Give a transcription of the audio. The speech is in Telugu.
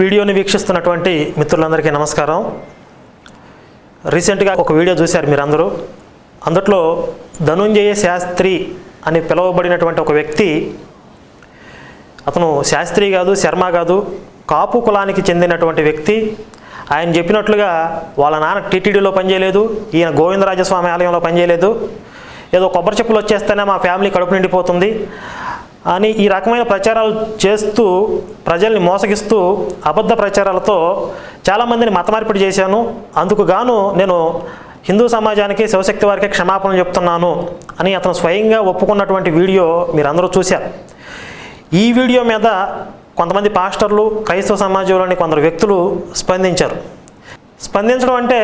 వీడియోని వీక్షిస్తున్నటువంటి మిత్రులందరికీ నమస్కారం. రీసెంట్గా ఒక వీడియో చూశారు మీరందరూ. అందులో ధనుంజయ శాస్త్రి అని పిలువబడినటువంటి ఒక వ్యక్తి, అతను శాస్త్రి కాదు, శర్మ కాదు, కాపు కులానికి చెందినటువంటి వ్యక్తి. ఆయన చెప్పినట్లుగా వాళ్ళ నాన్న టీటీడీలో పనిచేయలేదు, ఈయన గోవిందరాజస్వామి ఆలయంలో పనిచేయలేదు, ఏదో కొబ్బరి చెప్పులు వచ్చేస్తేనే మా ఫ్యామిలీ కడుపు నిండిపోతుంది అని ఈ రకమైన ప్రచారాలు చేస్తూ ప్రజల్ని మోసగిస్తూ అబద్ధ ప్రచారాలతో చాలామందిని మతమార్పిడి చేశాను. అందుకు గాను నేను హిందూ సమాజానికి, శివశక్తి వారికి క్షమాపణలు చెప్తున్నాను అని అతను స్వయంగా ఒప్పుకున్నటువంటి వీడియో మీరందరూ చూశారు. ఈ వీడియో మీద కొంతమంది పాస్టర్లు, క్రైస్తవ సమాజంలోని కొందరు వ్యక్తులు స్పందించారు. స్పందించడం అంటే